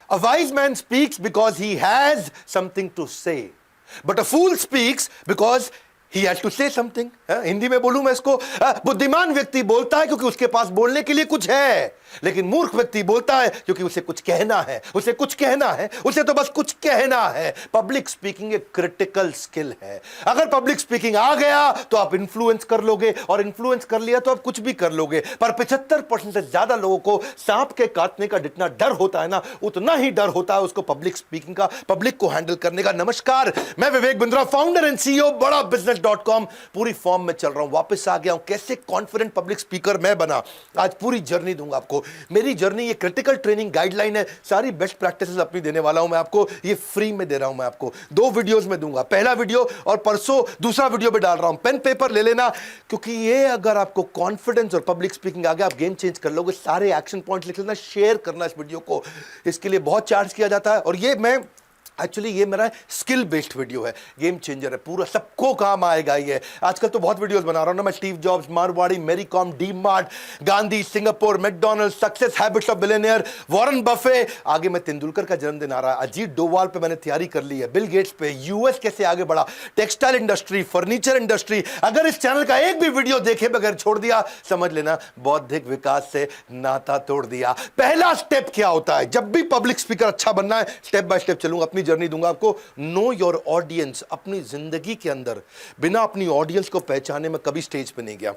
A wise man speaks because he has something to say, but a fool speaks because he has to say something. Hindi में बोलूं मैं इसको, बुद्धिमान व्यक्ति बोलता है क्योंकि उसके पास बोलने के लिए कुछ है, लेकिन मूर्ख व्यक्ति बोलता है क्योंकि उसे कुछ कहना है, उसे कुछ कहना है, उसे तो बस कुछ कहना है। पब्लिक स्पीकिंग एक क्रिटिकल स्किल है। अगर पब्लिक स्पीकिंग आ गया तो आप इन्फ्लुएंस कर लोगे, और इन्फ्लुएंस कर लिया तो आप कुछ भी कर लोगे। पर 75% से ज्यादा लोगों को सांप के काटने का जितना डर होता है ना, उतना ही डर होता है उसको पब्लिक स्पीकिंग का, पब्लिक को हैंडल करने का। नमस्कार, मैं Vivek Bindra, founder and CEO बड़ा बिजनेस.com, पूरी फॉर्म में चल रहा हूं, वापस आ गया हूं। कैसे कॉन्फिडेंट पब्लिक स्पीकर मैं बना, आज पूरी जर्नी दूंगा आपको। मेरी जर्नी, ये क्रिटिकल ट्रेनिंग गाइडलाइन है, सारी बेस्ट प्रैक्टिसेस अपनी देने वाला हूं मैं आपको, ये फ्री में दे रहा हूं मैं आपको। 2 वीडियोस में दूंगा, पहला वीडियो और परसों दूसरा वीडियो में डाल रहा हूं। पेन पेपर ले लेना, क्योंकि ये अगर आपको कॉन्फिडेंस और पब्लिक स्पीकिंग आ गया, आप गेम चेंज कर लोगे। सारे एक्शन पॉइंट्स लिख लेना, शेयर करना इस वीडियो को, इसके लिए बहुत चार्ज किया जाता है। और ये मैं एक्चुअली ये मेरा स्किल बेस्ड वीडियो है, गेम चेंजर है, पूरा सबको काम आएगा ये। आजकल तो बहुत वीडियोस बना रहा हूं ना मैं, Steve Jobs, Marwari, Mary Kom, D Mart, Gandhi, Singapore, McDonald, success habits of billionaire, Warren Buffett, आगे मैं तेंदुलकर का जन्मदिन आ रहा है, अजीत डोवाल पे मैंने तैयारी कर ली है, बिल गेट्स पे, यूएस कैसे आगे बढ़ा, टेक्सटाइल इंडस्ट्री, फर्नीचर इंडस्ट्री। अगर इस चैनल का एक भी वीडियो देखे बगैर छोड़ दिया, समझ लेना बौद्धिक विकास से नाता तोड़ दिया। पहला स्टेप क्या होता है जब भी पब्लिक स्पीकर अच्छा बनना है? स्टेप बाय स्टेप चलूंगा, अपनी जर्नी दूंगा आपको। Know your audience. अपनी जिंदगी के अंदर बिना अपनी ऑडियंस को पहचाने मैं कभी स्टेज पे नहीं गया।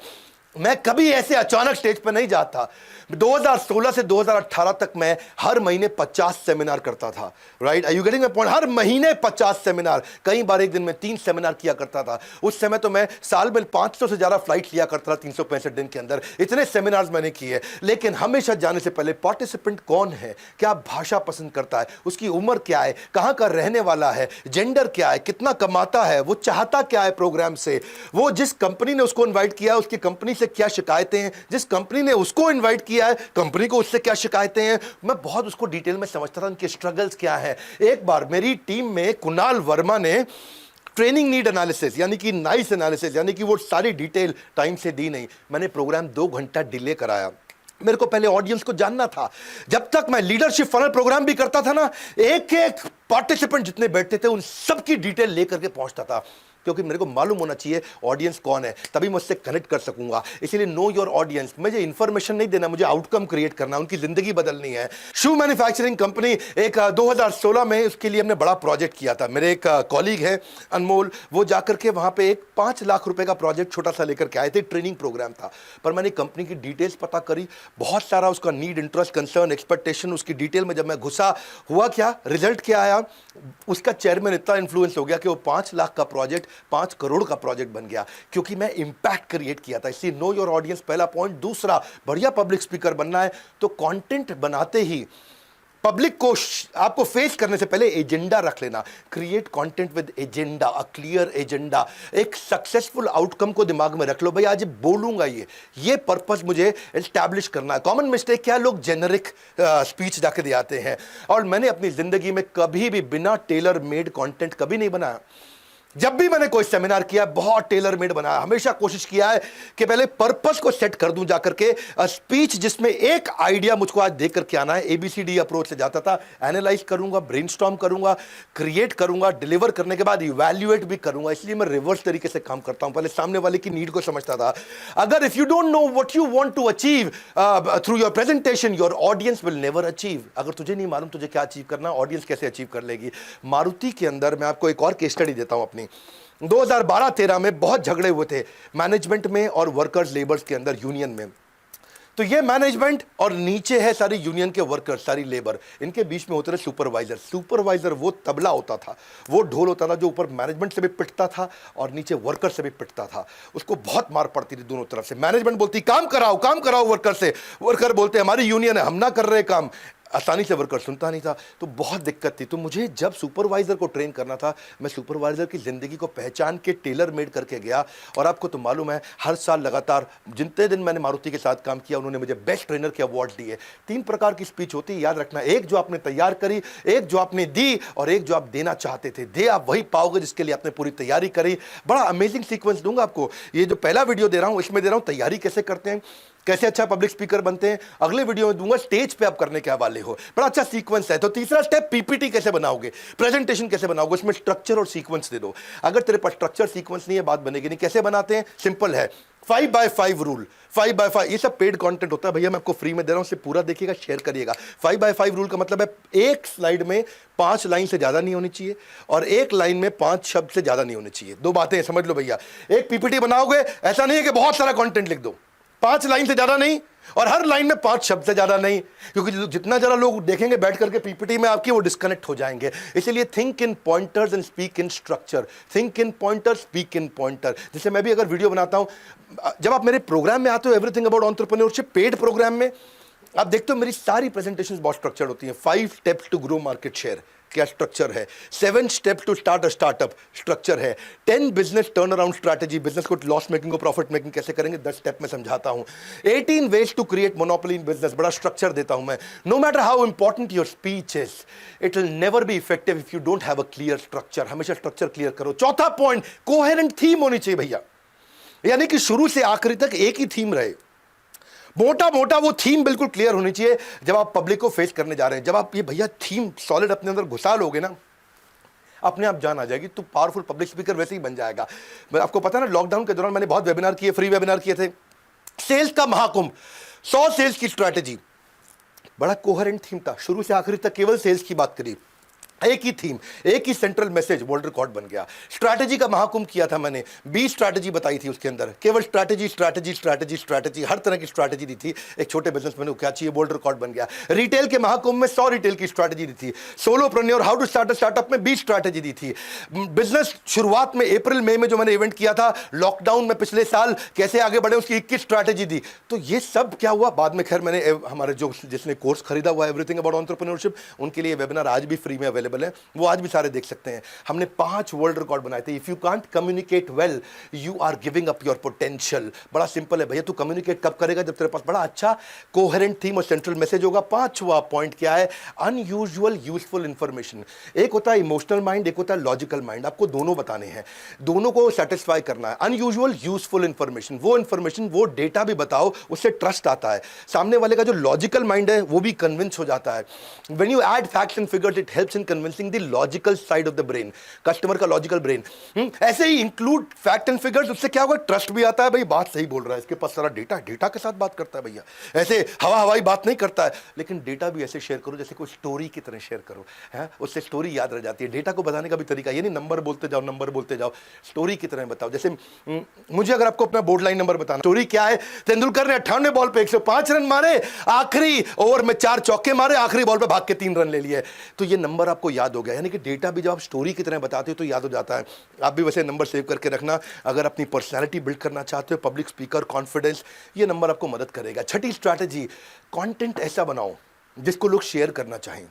मैं कभी ऐसे अचानक स्टेज पर नहीं जाता। 2016 से 2018 तक मैं हर महीने 50 सेमिनार करता था। Right, are you getting my point? हर महीने 50 सेमिनार, कई बार एक दिन में 3 सेमिनार किया करता था। उस समय तो मैं साल में 500 से ज्यादा फ्लाइट लिया करता था 365 दिन के अंदर। इतने सेमिनार्स मैंने किए, लेकिन हमेशा जाने से पहले पार्टिसिपेंट कौन है, क्या भाषा पसंद करता है, उसकी उम्र क्या है, कहां का रहने वाला है, जेंडर क्या है, कितना कमाता है, वो चाहता क्या है प्रोग्राम से, वो जिस कंपनी ने उसको इन्वाइट किया उसकी कंपनी से क्या शिकायतें हैं, जिस कंपनी ने उसको इनवाइट किया है कंपनी को उससे क्या शिकायतें हैं। मैं बहुत उसको डिटेल में समझता था, उनके स्ट्रगल्स क्या हैं। एक बार मेरी टीम में कुणाल वर्मा ने ट्रेनिंग नीड एनालिसिस यानी कि नाइस एनालिसिस यानी कि वो सारी डिटेल टाइम से दी नहीं। मैंने प्रोग्राम 2 घंटा डिले कराया। मेरे को पहले ऑडियंस को जानना था। जब तक मैं लीडरशिप फनल प्रोग्राम भी करता था ना, एक एक पार्टिसिपेंट जितने बैठते थे उन सबकी डिटेल लेकर के पहुंचता था, क्योंकि मेरे को मालूम होना चाहिए ऑडियंस कौन है, तभी मैं उससे कनेक्ट कर सकूंगा। इसीलिए नो योर ऑडियंस। मुझे इंफॉर्मेशन नहीं देना, मुझे आउटकम क्रिएट करना, उनकी जिंदगी बदलनी है। शू मैन्युफैक्चरिंग कंपनी, एक 2016 में उसके लिए हमने बड़ा प्रोजेक्ट किया था। मेरे एक कॉलीग है अनमोल, वो जाकर के वहां पे एक 5 लाख रुपए का प्रोजेक्ट छोटा सा लेकर के आए थे, ट्रेनिंग प्रोग्राम था। पर मैंने कंपनी की डिटेल्स पता करी, बहुत सारा उसका नीड, इंटरेस्ट, कंसर्न, एक्सपेक्टेशन, उसकी डिटेल में जब मैं घुसा, हुआ क्या, रिजल्ट क्या आया, उसका चेयरमैन इतना इन्फ्लुएंस हो गया कि वो 5 लाख का प्रोजेक्ट 5 करोड़ का प्रोजेक्ट बन गया, क्योंकि मैं इंपैक्ट क्रिएट किया था। इसलिए नो योर ऑडियंस पहला पॉइंट। दूसरा, बढ़िया पब्लिक स्पीकर बनना है तो कंटेंट बनाते ही पब्लिक को आपको फेस करने से पहले एजेंडा रख लेना। Create content with agenda, a clear agenda. एक सक्सेसफुल आउटकम को दिमाग में रख लो, भाई आज बोलूंगा ये पर्पस मुझे एस्टैब्लिश करना है। कॉमन मिस्टेक क्या, लोग जेनरिक स्पीच जाके दे आते हैं, और मैंने अपनी जिंदगी में कभी भी बिना टेलर मेड कंटेंट कभी नहीं बनाया। जब भी मैंने कोई सेमिनार किया, बहुत टेलर मेड बनाया। हमेशा कोशिश किया है कि पहले पर्पस को सेट कर दूं जाकर के, स्पीच जिसमें एक आइडिया मुझको आज देख करके आना है। ABCD अप्रोच से जाता था, एनालाइज करूंगा, ब्रेनस्टॉर्म करूंगा, क्रिएट करूंगा, डिलीवर करने के बाद इवैल्यूएट भी करूंगा। इसलिए मैं रिवर्स तरीके से काम करता हूं, पहले सामने वाले की नीड को समझता था। अगर if you don't know what you want to achieve through your presentation, your audience will never achieve. अगर तुझे नहीं मालूम तुझे क्या अचीव करना, ऑडियंस कैसे अचीव कर लेगी। मारुति के अंदर मैं आपको एक और केस स्टडी देता हूं अपनी। 2012-13 में बहुत झगड़े हुए थे मैनेजमेंट में और वर्कर्स लेबर्स के अंदर, यूनियन में। तो ये मैनेजमेंट और नीचे है सारी यूनियन के वर्कर्स, सारी लेबर, इनके बीच में होते रहे सुपरवाइजर। सुपरवाइजर वो तबला होता था, वो ढोल होता था जो ऊपर मैनेजमेंट से भी पिटता था और नीचे वर्कर से भी पिटता था। उसको बहुत मार पड़ती थी दोनों तरफ से। मैनेजमेंट बोलती काम कराओ वर्कर से, वर्कर बोलते हमारी यूनियन है, हम ना कर रहे काम। आसानी से वर्कर सुनता नहीं था, तो बहुत दिक्कत थी। तो मुझे जब सुपरवाइजर को ट्रेन करना था, मैं सुपरवाइजर की जिंदगी को पहचान के टेलर मेड करके गया। और आपको तो मालूम है, हर साल लगातार जितने दिन मैंने मारुति के साथ काम किया, उन्होंने मुझे बेस्ट ट्रेनर के अवार्ड दिए। 3 प्रकार की स्पीच होती है, याद रखना। एक जो आपने तैयार करी, एक जो आपने दी, और एक जो आप देना चाहते थे। दे आप वही पाओगे जिसके लिए आपने पूरी तैयारी करी। बड़ा अमेजिंग सीक्वेंस दूंगा आपको। ये जो पहला वीडियो दे रहा हूं, इसमें दे रहा हूं तैयारी कैसे करते हैं, कैसे अच्छा पब्लिक स्पीकर बनते हैं अगले वीडियो में दूंगा, स्टेज पे आप करने के हवाले हो, बड़ा अच्छा सीक्वेंस है। तो तीसरा स्टेप, पीपीटी कैसे बनाओगे, प्रेजेंटेशन कैसे बनाओगे, उसमें स्ट्रक्चर और सीक्वेंस दे दो। अगर तेरे पास स्ट्रक्चर सीक्वेंस नहीं है, बात बनेगी नहीं। कैसे बनाते हैं, सिंपल है, 5x5 रूल। 5x5 ये सब पेड कंटेंट होता है भैया, मैं आपको फ्री में दे रहा हूं, इसे पूरा देखिएगा, शेयर करिएगा। 5x5 रूल का मतलब है एक स्लाइड में 5 लाइन से ज्यादा नहीं होनी चाहिए और एक लाइन में 5 शब्द से ज्यादा नहीं होनी चाहिए। दो बातें समझ लो भैया। एक पीपीटी बनाओगे, ऐसा नहीं है कि बहुत सारा कंटेंट लिख दो, 5 लाइन से ज्यादा नहीं और हर लाइन में 5 शब्द से ज्यादा नहीं, क्योंकि जितना ज्यादा लोग देखेंगे बैठ करके पीपीटी में आपकी, वो डिस्कनेक्ट हो जाएंगे। इसलिए think in pointers and speak in structure. Think in pointer, speak in pointer. जैसे मैं भी अगर वीडियो बनाता हूं, जब आप मेरे प्रोग्राम में आते हो everything about entrepreneurship paid programme में, आप देखते हो मेरी सारी प्रेजेंटेशंस बहुत स्ट्रक्चर्ड होती हैं। 5 steps to grow market share, क्या स्ट्रक्चर है। 7 steps to start a startup, structure है। 10 business turn around strategy, business को लॉस मेकिंग को प्रॉफिट मेकिंग कैसे करेंगे, 10 स्टेप में समझाता हूं। 18 ways to create monopoly in business, बड़ा स्ट्रक्चर देता हूं मैं। No matter how important your speech is, it will never be effective if you don't have a clear structure. हमेशा स्ट्रक्चर क्लियर करो। चौथा पॉइंट, कोहेरेंट थीम होनी चाहिए भैया, यानी कि शुरू से आखिरी तक एक ही थीम रहे, मोटा मोटा वो थीम बिल्कुल क्लियर होनी चाहिए जब आप पब्लिक को फेस करने जा रहे हैं। जब आप ये भैया थीम सॉलिड अपने अंदर घुसा लोगे ना, अपने आप जान आ जाएगी, तो पावरफुल पब्लिक स्पीकर वैसे ही बन जाएगा। आपको पता है ना, लॉकडाउन के दौरान मैंने बहुत वेबिनार किए, फ्री वेबिनार किए थे, सेल्स का महाकुंभ, 100 सेल्स की स्ट्रैटेजी, बड़ा कोहेरेंट थीम था, शुरू से आखिरी तक केवल सेल्स की बात करी, एक ही थीम, एक ही सेंट्रल मैसेज, वर्ल्ड रिकॉर्ड बन गया। स्ट्रैटेजी का महाकुंभ किया था मैंने, 20 स्ट्रैटेजी बताई थी उसके अंदर, केवल स्ट्रैटेजी स्ट्रैटेजी स्ट्रैटेजी स्ट्रैटेजी, हर तरह की स्ट्रैटेजी दी थी। एक छोटे बिजनेसमैन को क्या चाहिए, वर्ल्ड रिकॉर्ड बन गया। रिटेल के महाकुंभ में 100 रिटेल की स्ट्रैटेजी दी थी। Solopreneur, how to start a startup में 20 स्ट्रैटेजी दी थी। बिजनेस शुरुआत में अप्रैल मई में जो मैंने इवेंट किया था, लॉकडाउन में पिछले साल कैसे आगे बढ़े, उसकी 21 स्ट्रैटेजी दी। तो ये सब क्या हुआ बाद में, खैर मैंने हमारे जो जिसने कोर्स खरीदा हुआ एवरीथिंग अबाउट एंटरप्रेन्योरशिप, उनके लिए वेबिनार आज भी फ्री में अवेलेबल है, वो आज भी सारे देख सकते हैं। हमने 5 वर्ल्ड रिकॉर्ड बनाए थे। If you can't communicate well, you are giving up your potential. बड़ा सिंपल है भैया, तू कम्युनिकेट कब करेगा, जब तेरे पास बड़ा अच्छा कोहेरेंट थीम और सेंट्रल मैसेज होगा। 5वां पॉइंट क्या है, अनयूजुअल यूजफुल इंफॉर्मेशन। एक होता है इमोशनल माइंड, एक होता है लॉजिकल माइंड, आपको दोनों बताने हैं, दोनों को सेटिस्फाई करना है। अनयूजुअल यूजफुल इंफॉर्मेशन, वो इंफॉर्मेशन, वो डेटा भी बताओ, उससे ट्रस्ट आता है। सामने वाले का जो लॉजिकल माइंड है वो भी कन्विंस हो जाता है। When you add facts and figures, it helps in convincing the logical side of the brain, customer का लॉजिकल ब्रेन। ऐसे ही इंक्लूड फैक्ट एंड फिगर्स, उससे क्या होगा, ट्रस्ट भी आता है, भाई बात सही बोल रहा है, इसके पास सारा डेटा, डेटा के साथ बात करता है भैया, ऐसे हवा हवाई बात नहीं करता है। लेकिन डेटा भी ऐसे शेयर करो जैसे कोई स्टोरी की तरह शेयर करो, है उससे स्टोरी याद रह जाती है। डेटा को बताने का भी तरीका ये नहीं नंबर बोलते जाओ, नंबर बोलते जाओ, स्टोरी की तरह बताओ। जैसे मुझे अगर आपको अपना बोर्ड लाइन नंबर बताना, स्टोरी क्या है, तेंदुलकर ने 98 बॉल पे 105 रन मारे, आखिरी ओवर में 4 चौके मारे, आखिरी बॉल पे भाग के 3 रन ले लिए, तो ये नंबर आपको याद हो गया। यानी कि डेटा भी जब आप स्टोरी की तरह बताते हो तो याद हो जाता है। आप भी वैसे नंबर सेव करके रखना, अगर अपनी पर्सनालिटी बिल्ड करना चाहते हो, पब्लिक स्पीकर, कॉन्फिडेंस, ये नंबर आपको मदद करेगा। छठी स्ट्रैटेजी, कंटेंट ऐसा बनाओ जिसको लोग शेयर करना चाहें।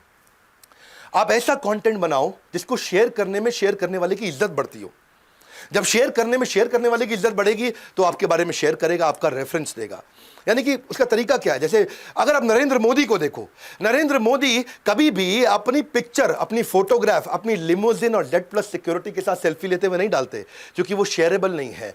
आप ऐसा कंटेंट बनाओ जिसको शेयर करने में शेयर करने वाले की इज्जत बढ़ती हो। जब शेयर करने में शेयर करने वाले की इज्जत बढ़ेगी तो आपके बारे में शेयर करेगा, आपका रेफरेंस देगा। यानी कि उसका तरीका क्या है, जैसे अगर आप नरेंद्र मोदी को देखो, नरेंद्र मोदी कभी भी अपनी पिक्चर, अपनी फोटोग्राफ, अपनी लिमोजिन और जेड प्लस सिक्योरिटी के साथ सेल्फी लेते हुए नहीं डालते, क्योंकि वो शेयरेबल नहीं है।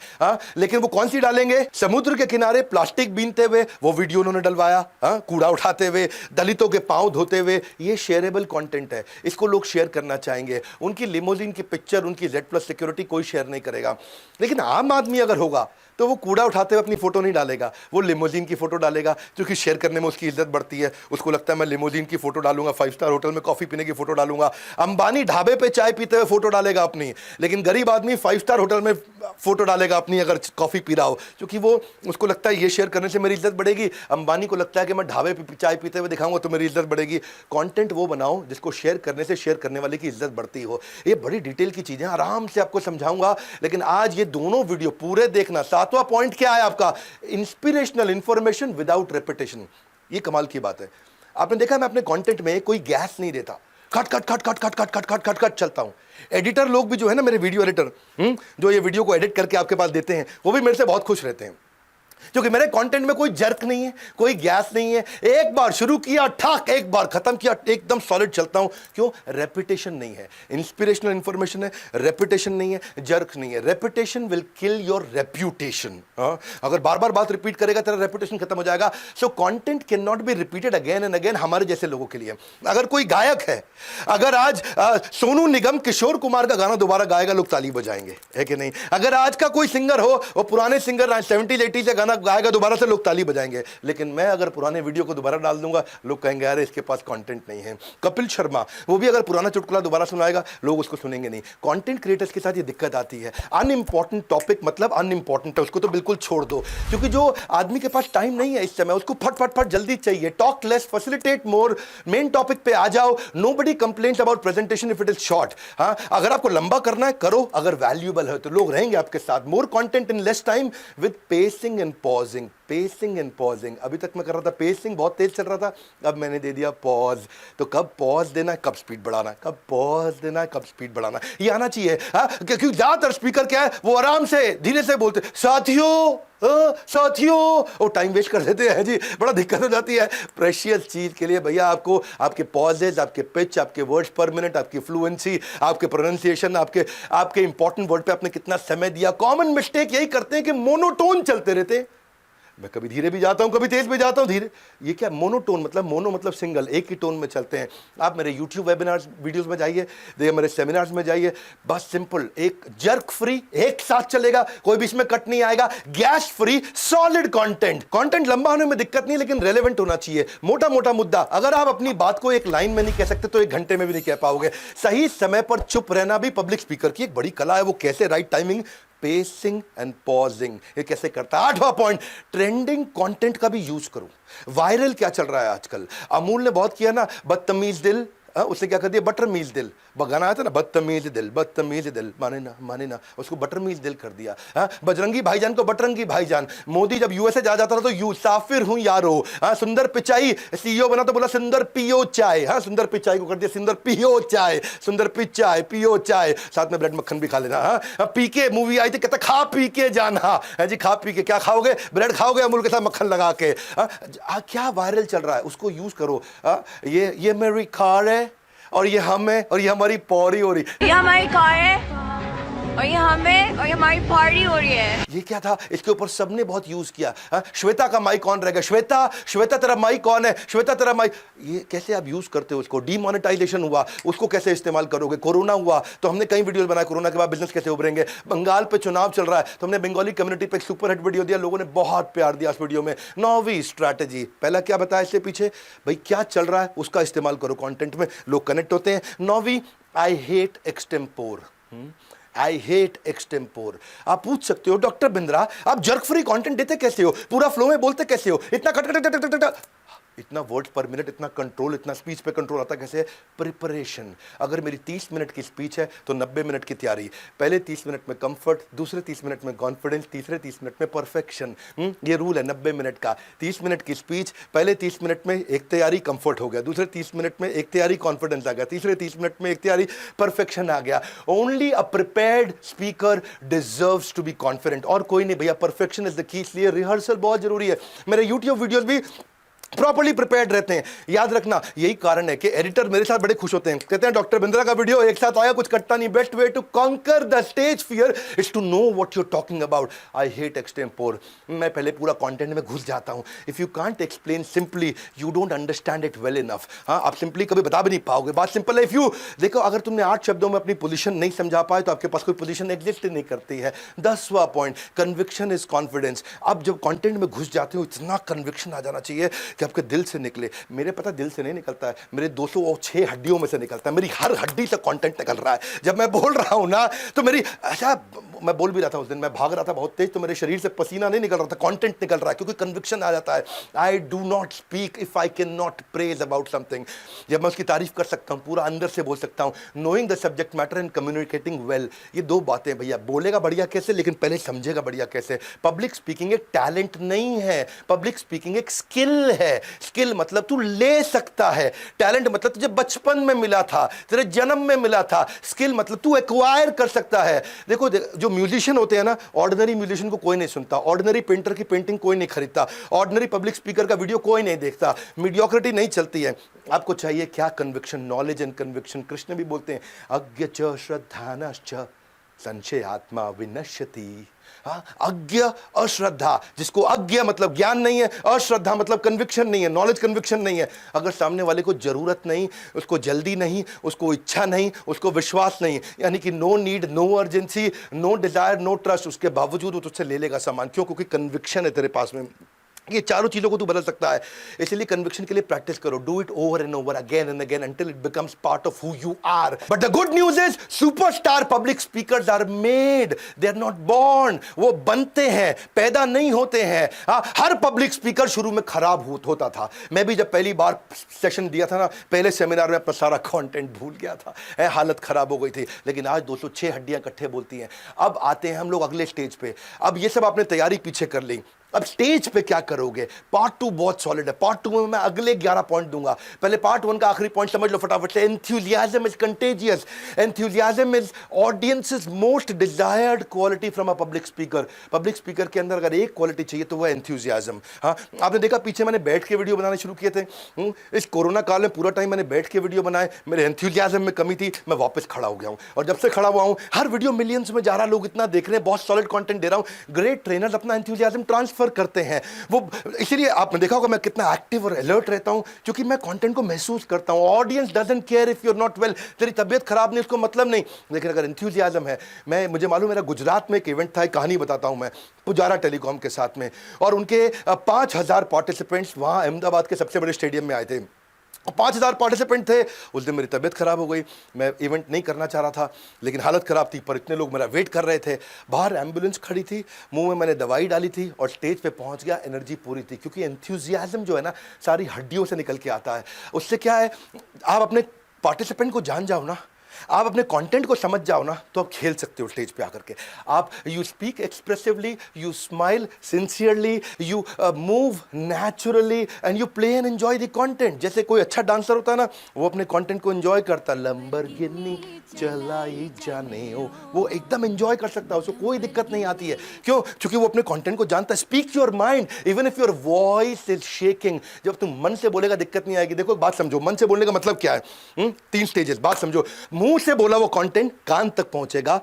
लेकिन वो कौन सी डालेंगे, समुद्र के किनारे प्लास्टिक बीनते हुए वो वीडियो उन्होंने डलवाया, कूड़ा उठाते हुए, दलितों के पांव धोते हुए, ये शेयरेबल कंटेंट है, इसको लोग शेयर करना चाहेंगे। उनकी लिमोजिन की पिक्चर, उनकी जेड प्लस सिक्योरिटी कोई शेयर नहीं करेगा। लेकिन आम आदमी अगर होगा तो वो कूड़ा उठाते हुए अपनी फोटो नहीं डालेगा, वो लिमोजिन की फोटो डालेगा, क्योंकि शेयर करने में उसकी इज्जत बढ़ती है। उसको लगता है मैं लिमोजिन की फोटो डालूंगा, 5 स्टार होटल में कॉफी पीने की फोटो डालूंगा। अंबानी ढाबे पे चाय पीते हुए फोटो डालेगा अपनी, लेकिन गरीब आदमी 5 स्टार होटल में फोटो डालेगा अपनी अगर कॉफी पी रहा हो, क्योंकि वो उसको लगता है ये शेयर करने से मेरी इज्जत बढ़ेगी। अंबानी को लगता है कि मैं ढाबे पे चाय पीते हुए दिखाऊंगा तो मेरी इज्जत बढ़ेगी। कंटेंट वो बनाओ जिसको शेयर करने से शेयर करने वाले की इज्जत बढ़ती हो। ये बड़ी डिटेल की चीजें, आराम से आपको समझाऊंगा, लेकिन आज ये दोनों वीडियो पूरे देखना। 7वां पॉइंट क्या है आपका, इंस्पिरेशनल इंफॉर्मेशन विदाउट रेपिटेशन। ये कमाल की बात है। आपने देखा मैं अपने कंटेंट में कोई गैस नहीं देता, cut cut cut cut cut cut cut cut cut cut चलता हूं। एडिटर लोग भी जो है ना, मेरे वीडियो एडिटर जो ये वीडियो को एडिट करके आपके पास देते हैं, वो भी मेरे से बहुत खुश रहते हैं। क्योंकि मेरे कंटेंट में कोई जर्क नहीं है, कोई गैस नहीं है। एक बार शुरू किया ठाक, एक बार खत्म किया, एकदम सॉलिड चलता हूं। क्यों? रेपिटेशन नहीं है। इंस्पिरेशनल इंफॉर्मेशन है, रेपिटेशन नहीं है, जर्क नहीं है। Repetition will kill your reputation. अगर बार बार बात रिपीट करेगा तेरा रेपुटेशन खत्म हो जाएगा। So content can not be repeated again and again हमारे जैसे लोगों के लिए। अगर कोई गायक है, अगर आज सोनू निगम किशोर कुमार का गाना दोबारा गाएगा, लोग ताली बजाएंगे, है कि नहीं? अगर आज का कोई सिंगर हो, वो पुराने सिंगर 70s 80s से गाना गाएगा दोबारा से, लोग ताली बजाएंगे। लेकिन मैं अगर पुराने वीडियो को दोबारा डाल दूंगा, लोग कहेंगे यार इसके पास कंटेंट नहीं है। कपिल शर्मा, वो भी अगर पुराना चुटकुला दोबारा सुनाएगा, लोग उसको सुनेंगे नहीं। कंटेंट क्रिएटर्स के साथ ये दिक्कत आती है। अनइंपॉर्टेंट टॉपिक मतलब अनइंपॉर्टेंट है, उसको तो बिल्कुल छोड़ दो। क्योंकि जो आदमी के पास टाइम नहीं है इस समय, उसको फट फट फट जल्दी चाहिए। Talk less, facilitate more, main topic पे आ जाओ। Nobody complains about presentation if it is short. हाँ, अगर आपको लंबा करना है करो, अगर वैल्यूएबल है तो लोग रहेंगे आपके साथ। More content in less time with pacing and pausing. Pacing and pausing. अभी तक मैं कर रहा था पेसिंग, बहुत तेज चल रहा था, अब मैंने दे दिया पॉज। तो कब पॉज देना है, कब स्पीड बढ़ाना है, कब पॉज देना है, कब स्पीड बढ़ाना है, ये आना चाहिए। क्योंकि ज्यादातर स्पीकर क्या है, वो आराम से धीरे से बोलते, साथियों साथियों, वो टाइम वेस्ट कर देते हैं जी, बड़ा दिक्कत हो जाती है। प्रेशियस चीज के लिए भैया आपको आपके पॉजेज, आपके पिच, आपके वर्ड्स पर मिनट, आपकी फ्लुएंसी, आपके प्रोनाउंसिएशन, आपके इंपॉर्टेंट वर्ड पे आपने कितना समय दिया। कॉमन मिस्टेक यही करते हैं कि मोनोटोन चलते रहते हैं। मैं कभी धीरे भी जाता हूं, कभी तेज भी जाता हूं। धीरे, ये क्या मोनोटोन मतलब? मोनो मतलब सिंगल, एक ही टोन में चलते हैं। आप मेरे YouTube वेबिनार्स वीडियोस में जाइए, देखिए मेरे सेमिनार्स में जाइए, बस सिंपल, एक जर्क फ्री, एक साथ चलेगा, कोई भी इसमें कट नहीं आएगा। गैस फ्री, सॉलिड कंटेंट लंबा होने में दिक्कत नहीं, लेकिन रेलेवेंट होना चाहिए। मोटा मोटा मुद्दा, अगर आप अपनी बात को एक लाइन में नहीं कह सकते तो एक घंटे में भी नहीं कह पाओगे। सही समय पर चुप रहना भी पब्लिक स्पीकर की एक बड़ी कला है। वो कैसे? Right timing, pacing and pausing. ये कैसे करता है? 8वां पॉइंट, ट्रेंडिंग कंटेंट का भी यूज करो। वायरल क्या चल रहा है आजकल? अमूल ने बहुत किया ना, बदतमीज दिल, उसने क्या कर दिया, बटरमीज दिल। गाना आया था ना, बदतमीज दिल, बदतमीज दिल, माने ना, उसको बटरमीज दिल कर दिया। बजरंगी भाईजान को बटरंगी भाईजान। मोदी जब यूएसए जा जाता था तो यू साफिर हूं यारो। सुंदर पिचाई सीईओ बना तो बोला सुंदर पियो चाय। सुंदर पिचाई को कर दिया सुंदर पियो चाय, सुंदर पिचाई पियो चाय, साथ में ब्रेड मक्खन भी खा लेना। पीके मूवी आई थी, कहता खा पी के जाना है जी, खा पी के। क्या खाओगे? ब्रेड खाओगे अमूल के साथ मक्खन लगा के। क्या वायरल चल रहा है, उसको यूज करो। ये मेरी कार है और ये हम है और ये हमारी पौरी हो रही, ये हमारी कार है और ये हमें और ये हमारी पार्टी हो रही है। ये क्या था? इसके ऊपर सबने बहुत यूज किया। श्वेता का माइक ऑन रहेगा, श्वेता तेरा माइक ऑन है, श्वेता तेरा माइक। ये कैसे आप यूज करते हो उसको? डीमोनेटाइजेशन हुआ, उसको कैसे इस्तेमाल करोगे? कोरोना हुआ तो हमने कई वीडियोस बनाए, कोरोना के बाद बिजनेस कैसे उभरेंगे। बंगाल पे चुनाव चल रहा है तो हमने बंगाली कम्युनिटी पे एक सुपर हिट वीडियो दिया, लोगों ने बहुत प्यार दिया उस वीडियो में। 9वीं स्ट्रैटेजी, पहला क्या बताया इससे पीछे? भाई क्या चल रहा है उसका इस्तेमाल करो कंटेंट में, लोग कनेक्ट होते हैं। 9वीं, I hate extempore. I hate extempore. आप पूछ सकते हो डॉक्टर बिंद्रा आप जर्क फ्री कंटेंट देते कैसे हो, पूरा फ्लो में बोलते कैसे हो, इतना cut cut cut cut cut, इतना वर्ड पर मिनट, इतना कंट्रोल, इतना स्पीच पे कंट्रोल आता कैसे? प्रिपरेशन। अगर मेरी 30 मिनट की स्पीच है तो 90 मिनट की तैयारी। पहले 30 मिनट में कंफर्ट, दूसरे 30 मिनट में कॉन्फिडेंस, तीसरे 30 मिनट में परफेक्शन। ये रूल है 90 मिनट का। 30 मिनट की स्पीच, पहले 30 मिनट में एक तैयारी कंफर्ट हो गया, दूसरे 30 मिनट में एक तैयारी कॉन्फिडेंस आ गया, तीसरे 30 मिनट में एक तैयारी परफेक्शन आ गया। Only a prepared speaker deserves to be confident, और कोई नहीं भैया। परफेक्शन इज द की, इसलिए रिहर्सल बहुत जरूरी है। मेरे यूट्यूब वीडियोस भी प्रॉपर्ली प्रिपेयर्ड रहते हैं। याद रखना, यही कारण है कि एडिटर मेरे साथ बड़े खुश होते हैं, कहते हैं डॉक्टर बिंद्रा का वीडियो एक साथ आया, कुछ कटता नहीं। Best way to conquer the stage fear is to know what you are talking about. I hate extempore. मैं पहले पूरा कंटेंट में घुस जाता हूं। If you can't explain simply, you don't understand it well enough. आप सिंपली कभी बता भी नहीं पाओगे। बात सिंपल है। इफ यू देखो, अगर तुमने 8 शब्दों में अपनी पोजीशन नहीं समझा पाए तो आपके पास कोई पोजीशन एग्जिस्ट नहीं करती है। 10वां पॉइंट, कन्विक्शन इज कॉन्फिडेंस। आप जब कंटेंट में घुस जाते हो, इतना कन्विक्शन आ जाना चाहिए कि आपके दिल से निकले। मेरे पता दिल से नहीं निकलता है, मेरे 206 हड्डियों में से निकलता है। मेरी हर हड्डी से कंटेंट निकल रहा है। जब मैं बोल रहा हूं ना तो मेरी, अच्छा मैं बोल भी रहा था उस दिन, मैं भाग रहा था बहुत तेज, तो मेरे शरीर से पसीना नहीं निकल रहा था, कंटेंट निकल रहा है, क्योंकि कन्विक्शन आ जाता है। I do not speak if I can not praise about something. जब मैं उसकी तारीफ कर सकता हूं, पूरा अंदर से बोल सकता हूं, knowing the subject matter and communicating well. ये 2 बातें भैया। बोलेगा बढ़िया कैसे, लेकिन पहले समझेगा बढ़िया कैसे। पब्लिक स्पीकिंग एक टैलेंट नहीं है, पब्लिक स्पीकिंग एक स्किल है। है, स्किल मतलब तू ले सकता है, टैलेंट मतलब तुझे बचपन में मिला था, तेरे जन्म में मिला था, स्किल मतलब तू एक्वायर कर सकता है। देखो जो म्यूजिशियन होते हैं ना, ऑर्डिनरी म्यूजिशियन को कोई नहीं सुनता, ऑर्डिनरी पेंटर की पेंटिंग कोई नहीं खरीदता, ऑर्डिनरी पब्लिक स्पीकर का वीडियो कोई नहीं देखता, मीडियोक्रिटी नहीं चलती है। आपको चाहिए क्या? Conviction, knowledge and conviction. Krishna भी बोलते हैं अज्ञ च श्रद्धानश्च संशय आत्मा विनश्यति। अज्ञ अश्रद्धा, जिसको अज्ञ मतलब ज्ञान नहीं है, अश्रद्धा मतलब कन्विक्शन नहीं है, नॉलेज कन्विक्शन नहीं है। अगर सामने वाले को जरूरत नहीं, उसको जल्दी नहीं, उसको इच्छा नहीं, उसको विश्वास नहीं, यानी कि no need, no urgency, no desire, no trust, उसके बावजूद वो तुझसे ले लेगा सामान। क्यों? क्योंकि कन्विक्शन है तेरे पास में। ये चारों चीजों को तू बदल सकता है। इसलिए कन्विक्शन के लिए प्रैक्टिस करो, do it over and over again and again until it becomes part of who you are. But the good news is superstar public speakers are made, they are not born. वो बनते हैं, पैदा नहीं होते हैं। हर public speaker शुरू में खराब होता था। मैं भी जब पहली बार सेशन दिया था ना, पहले सेमिनार में अपना सारा कंटेंट भूल गया था, हालत खराब हो गई थी। लेकिन आज 206 हड्डियां इकट्ठे बोलती हैं। अब आते हैं हम लोग अगले स्टेज पे। अब ये सब आपने तैयारी पीछे कर ली, अब स्टेज पे क्या करोगे? पार्ट 2 बहुत सॉलिड है। पार्ट 2 में मैं अगले 11 पॉइंट दूंगा। पहले पार्ट 1 का आखिरी पॉइंट समझ लो फटाफट से। Enthusiasm is contagious. Enthusiasm is audiences most desired quality from a public speaker. Public speaker के अंदर अगर एक क्वालिटी चाहिए तो वो एंथुसियाज्म। हाँ, आपने देखा पीछे मैंने बैठ के वीडियो बनाने शुरू किए थे। इस कोरोना काल में पूरा टाइम मैंने बैठ के वीडियो बनाए। मेरे एंथुसियाज्म में कमी थी, मैं वापस खड़ा हो गया हूं। और जब से खड़ा हुआ हूं, हर वीडियो मिलियंस में जा रहा, लोग इतना देख रहे हैं, बहुत सॉलिड कंटेंट दे रहा हूं। ग्रेट ट्रेनर्स अपना एंथुसियाज्म ट्रांसफर करते हैं। वो इसीलिए आपने देखा होगा मैं कितना एक्टिव और अलर्ट रहता हूं, क्योंकि मैं कंटेंट को महसूस करता हूं। Audience doesn't care if you are not well. तेरी तबीयत खराब नहीं, उसको मतलब नहीं। लेकिन अगर एंथुसियाज्म है, मुझे मालूम, मेरा गुजरात में एक इवेंट था, एक कहानी बताता हूं मैं, पुजारा टेलीकॉम के साथ में, और उनके 5000 पार्टिसिपेंट्स वहां अहमदाबाद के सबसे बड़े स्टेडियम में आए थे। 5000 पार्टिसिपेंट थे। उस दिन मेरी तबीयत खराब हो गई, मैं इवेंट नहीं करना चाह रहा था, लेकिन हालत खराब थी, पर इतने लोग मेरा वेट कर रहे थे। बाहर एम्बुलेंस खड़ी थी, मुंह में मैंने दवाई डाली थी और स्टेज पे पहुंच गया। एनर्जी पूरी थी, क्योंकि एंथुसियाज्म जो है ना, सारी हड्डियों से निकल के आता है। उससे क्या है, आप अपने पार्टिसिपेंट को जान जाओ ना, आप अपने कंटेंट को समझ जाओ ना, तो आप खेल सकते हो स्टेज पे आकर के। आप you speak expressively, you smile sincerely, you move naturally and you play and enjoy the content. जैसे कोई अच्छा डांसर होता है ना, वो अपने कंटेंट को एंजॉय करता, लंबरगिनी चलाई जाने हो, वो एकदम एंजॉय कर सकता है, उसको कोई दिक्कत नहीं आती है। क्यों? क्योंकि वो अपने कंटेंट को जानता है। Speak your mind even if your voice is shaking. जब तुम मन से बोलेगा दिक्कत नहीं आएगी। देखो एक बात समझो, मन से बोलने का मतलब क्या है? 3 स्टेजेस, बात समझो। मुंह से बोला वो कंटेंट कान तक पहुंचेगा,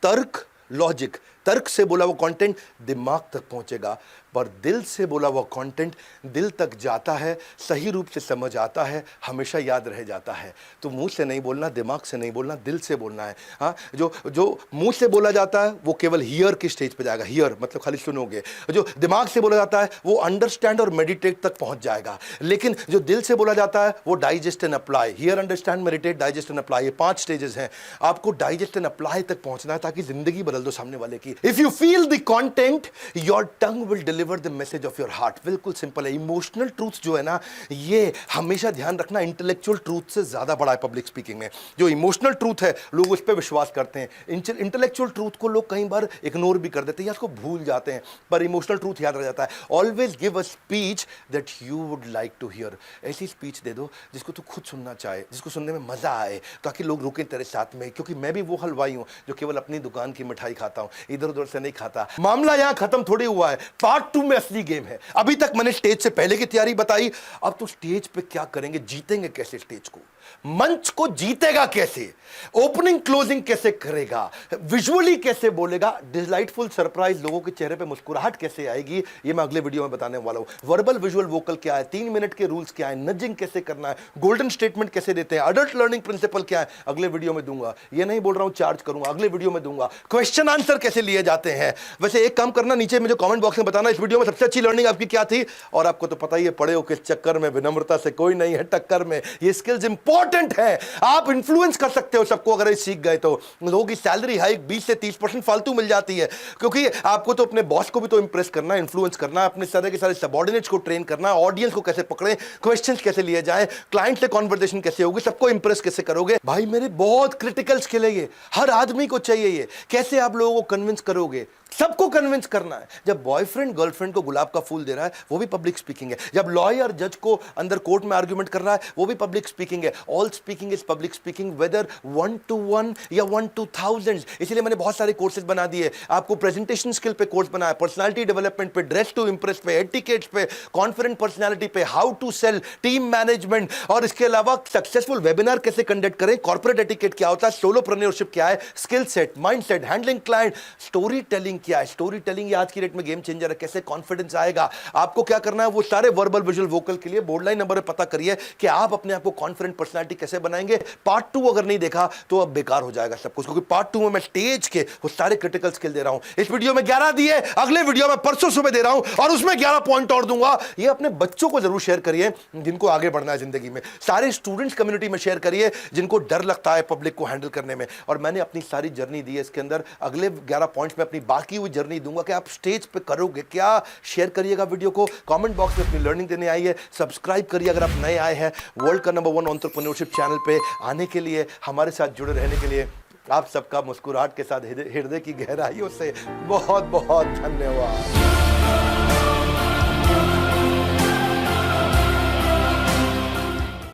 तर्क, लॉजिक। तर्क से बोला वो कंटेंट दिमाग तक पहुंचेगा, पर दिल से बोला वो कंटेंट दिल तक जाता है, सही रूप से समझ आता है, हमेशा याद रह जाता है। तो मुंह से नहीं बोलना, दिमाग से नहीं बोलना, दिल से बोलना है। हाँ, जो मुंह से बोला जाता है वो केवल हियर की स्टेज पे जाएगा। हियर मतलब खाली सुनोगे। जो दिमाग से बोला जाता है वो अंडरस्टैंड और मेडिटेट तक पहुंच जाएगा। लेकिन जो दिल से बोला जाता है वो digest and apply. Here, understand, meditate, digest and apply, ये 5 स्टेजेस हैं। आपको डाइजेस्ट एंड अप्लाई तक पहुंचना है, ताकि जिंदगी बदल दो सामने वाले की। If you feel the content, your tongue will deliver the message of your heart. बिल्कुल सिंपल है। इमोशनल ट्रूथ जो है ना, ये हमेशा ध्यान रखना, इंटेलेक्चुअल ट्रूथ से ज्यादा बड़ा है पब्लिक स्पीकिंग में। जो इमोशनल ट्रूथ है, लोग उस पर विश्वास करते हैं। इंटेलेक्चुअल ट्रूथ को लोग कई बार इग्नोर भी कर देते हैं या उसको भूल जाते हैं, पर इमोशनल ट्रूथ याद रह जाता है। Always give a speech that you would like to hear. ऐसी स्पीच दे दो जिसको तू खुद सुनना चाहे, जिसको सुनने में मजा आए, ताकि लोग रुकें तेरे साथ में। क्योंकि मैं भी वो हलवाई हूं जो केवल अपनी दुकान की मिठाई खाता हूं, इधर उधर से नहीं खाता। मामला यहां खत्म थोड़ी हुआ है, पार्ट 2 में असली गेम है। अभी तक मैंने स्टेज से पहले की तैयारी बताई, अब तो स्टेज पे क्या करेंगे, जीतेंगे कैसे स्टेज को, मंच को जीतेगा कैसे, ओपनिंग क्लोजिंग कैसे करेगा, विजुअली कैसे बोलेगा, डिलाइटफुल सरप्राइज, लोगों के चेहरे पे मुस्कुराहट कैसे आएगी, ये मैं अगले वीडियो में बताने वाला हूं। वर्बल विजुअल वोकल क्या है, 3 मिनट के रूल्स क्या है, नजिंग कैसे करना है, गोल्डन स्टेटमेंट कैसे देते हैं, अडल्ट लर्निंग प्रिंसिपल क्या है, अगले वीडियो में दूंगा। ये नहीं बोल रहा हूं चार्ज करूंगा, अगले वीडियो में दूंगा। क्वेश्चन आंसर कैसे लिए जाते हैं। वैसे एक काम करना, नीचे मुझे कमेंट बॉक्स में बताना इस वीडियो में सबसे अच्छी लर्निंग आपकी क्या थी। और आपको तो पता ही है, पढ़े हो किस चक्कर में, विनम्रता से कोई नहीं है टक्कर में। ये स्किल्स इंपॉर्टेंट इंपॉर्टेंट है। आप इन्फ्लुएंस कर सकते हो सबको अगर ये सीख गए तो। लोगों की सैलरी हाइक 20 से 30% फालतू मिल जाती है, क्योंकि आपको तो अपने बॉस को भी तो इंप्रेस करना है, इन्फ्लुएंस करना है, अपने सारे के सारे सबऑर्डिनेट्स को ट्रेन करना है, ऑडियंस को कैसे पकड़ें, क्वेश्चंस कैसे लिए जाएं, क्लाइंट से कॉन्वर्सेशन कैसे होगी, सबको इंप्रेस कैसे करोगे। भाई मेरे बहुत क्रिटिकल स्किल है ये, हर आदमी को चाहिए ये। कैसे आप लोगों को कन्विंस करोगे? सबको कन्विंस करना है। जब बॉयफ्रेंड गर्लफ्रेंड को गुलाब का फूल दे रहा है वो भी पब्लिक स्पीकिंग है। जब लॉयर जज को अंदर कोर्ट में आर्ग्यूमेंट कर रहा है वो भी पब्लिक स्पीकिंग है। All speaking is public speaking, whether 1 to 1 या 1 to 1000। इसलिए मैंने बहुत सारे कोर्सेज बना दिए आपको। प्रेजेंटेशन स्किल पे कोर्स बनाया, पर्सनालिटी डेवलपमेंट पे, ड्रेस टू इंप्रेस पे, एटिकेट्स पे, कॉन्फिडेंट पर्सनालिटी पे, how to sell, team management, और इसके अलावा सक्सेसफुल वेबिनार कैसे कंडक्ट करें, कॉर्पोरेट एटिकेट क्या होता है, सोलोप्रेन्योरशिप क्या है, skill set, mind set, handling client, story telling क्या है। स्टोरी टेलिंग आज की डेट में गेम चेंजर है। कैसे कॉन्फिडेंस आएगा, आपको क्या करना है, वो सारे वर्बल विजुअल वोकल के लिए बोर्ड लाइन नंबर पे पता करिए कि आप अपने आप को कॉन्फिडेंट पर्सनालिटी कैसे बनाएंगे। पार्ट 2 अगर नहीं देखा तो अब बेकार हो जाएगा सब कुछ, क्योंकि पार्ट 2 में मैं स्टेज के वो सारे क्रिटिकल स्किल दे रहा हूं। इस वीडियो में 11 दिए, अगले वीडियो में परसों सुबह दे रहा हूं और उसमें 11 पॉइंट और दूंगा। ये अपने बच्चों को जरूर शेयर करिए जिनको आगे बढ़ना है जिंदगी में। सारे स्टूडेंट्स कम्युनिटी में शेयर करिए जिनको डर लगता है पब्लिक को हैंडल करने में। और मैंने अपनी सारी जर्नी दी है इसके अंदर। अगले 11 पॉइंट्स में अपनी बाकी हुई जर्नी दूंगा कि आप स्टेज पे करोगे क्या। शेयर करिएगा वीडियो को, कमेंट बॉक्स में अपनी लर्निंग देने आइए, सब्सक्राइब करिए अगर आप नए आए हैं वर्ल्ड का नंबर 1 एंटरप्रेन्योरशिप चैनल पे आने के लिए, हमारे साथ जुड़े रहने के लिए। आप सबका मुस्कुराहट के साथ हृदय की गहराइयों से बहुत बहुत धन्यवाद।